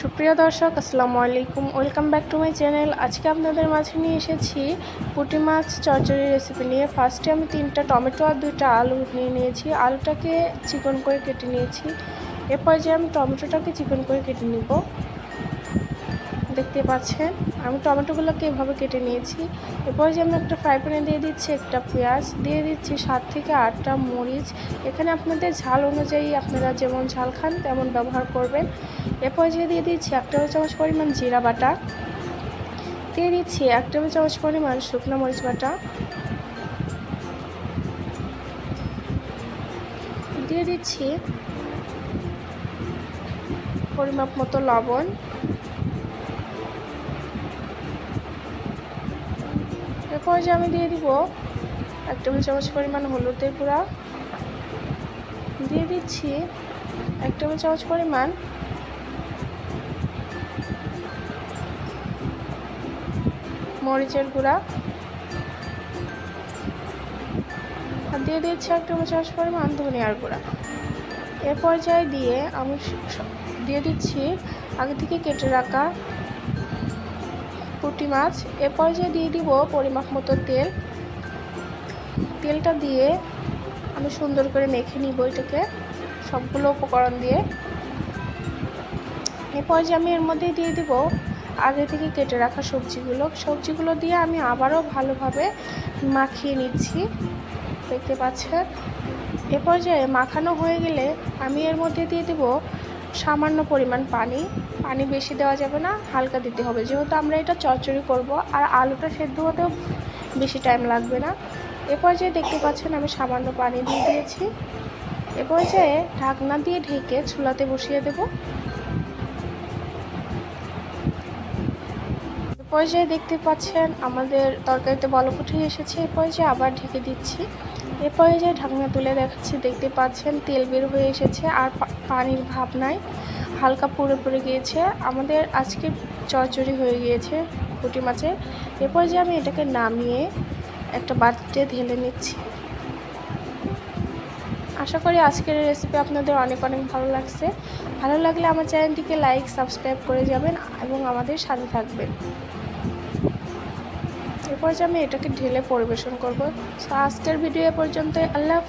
সুপ্রিয় দর্শক, আসসালামু আলাইকুম। Welcome back to my channel. আজকে আপনাদের মাঝে নিয়ে এসেছি পুঁটি মাছ চচ্চড়ি রেসিপি নিয়ে। ফার্স্টে আমি 3টা টমেটো আর 2টা আলু নিয়ে নিয়েছি। আলুটাকে চিকন করে কেটে নিয়েছি। এরপর যে আমি টমেটোটাকে চিকন করে কেটে নিব। দেখতে পাচ্ছেন আমি টমেটোগুলোকে এভাবে কেটে নিয়েছি। এরপর যে আমি একটা ফ্রাই প্যানে দিয়ে দিচ্ছি একটা পেঁয়াজ, দিয়ে দিচ্ছি 7 থেকে 8টা মরিচ। এখানে আপনাদের ঝাল অনুযায়ী আপনারা যেমন ঝাল খান তেমন ব্যবহার করবেন। এরপর যে দিয়ে দিচ্ছি 1 টেবিল চামচ পরিমাণ জিরা বাটা, দিয়ে দিচ্ছি 1 টেবিল চামচ পরিমাণ শুকনো মরিচ বাটা, দিয়ে দিচ্ছি পরিমাপ মতো লবণ, এরপর যে আমি দিয়ে দিব 1 টেবিল চামচ পরিমাণ হলুদের গুঁড়া, দিয়ে দিচ্ছি 1 টেবিল চামচ পরিমাণ মরিচের গুঁড়া, আর দিয়ে দিচ্ছি 1 টেবিল চামচ পরিমাণ ধনিয়ার গুঁড়া। এ পর্যায়ে দিয়ে আমি দিয়ে দিচ্ছি আগে থেকে কেটে রাখা পুঁটি মাছ। এ পর্যায়ে দিয়ে দিব পরিমাপ মতো তেল। তেলটা দিয়ে আমি সুন্দর করে মেখে নিব এটাকে সবগুলো উপকরণ দিয়ে। এ পর্যায়ে আমি এর মধ্যে দিয়ে দিব আগে থেকে কেটে রাখা সবজিগুলো দিয়ে আমি আবারও ভালোভাবে মাখিয়ে নিচ্ছি। দেখতে পাচ্ছেন এ পর্যায়ে মাখানো হয়ে গেলে আমি এর মধ্যে দিয়ে দেব সামান্য পরিমাণ পানি। পানি বেশি দেওয়া যাবে না, হালকা দিতে হবে, যেহেতু আমরা এটা চচ্চড়ি করব আর আলুটা সেদ্ধ হতেও বেশি টাইম লাগবে না। এ পর্যায়ে দেখতে পাচ্ছেন আমি সামান্য পানি দিয়ে দিয়েছি। এ পর্যায়ে ঢাকনা দিয়ে ঢেকে চুলাতে বসিয়ে দেব। এ পর্যায়ে দেখতে পাচ্ছেন আমাদের তরকারিতে বলক উঠে এসেছে। এ পর্যায়ে আবার ঢেকে দিচ্ছি। এ পর্যায়ে ঢাকনা তুলে দেখাচ্ছি, দেখতে পাচ্ছেন তেল বের হয়ে এসেছে আর পানির ভাব নাই, হালকা পুড়ে গিয়েছে। আমাদের আজকে চচ্চড়ি হয়ে গিয়েছে পুঁটি মাছের। এরপর যে আমি এটাকে নামিয়ে একটা বাটিতে ঢেলে নিচ্ছি। আশা করি আজকের রেসিপি আপনাদের অনেক ভালো লাগছে। ভালো লাগলে আমার চ্যানেলটিকে লাইক সাবস্ক্রাইব করে যাবেন এবং আমাদের সাথে থাকবেন। এরপর যে আমি এটাকে ঢেলে পরিবেশন করব। আজকের ভিডিও এ পর্যন্ত। আল্লাহ।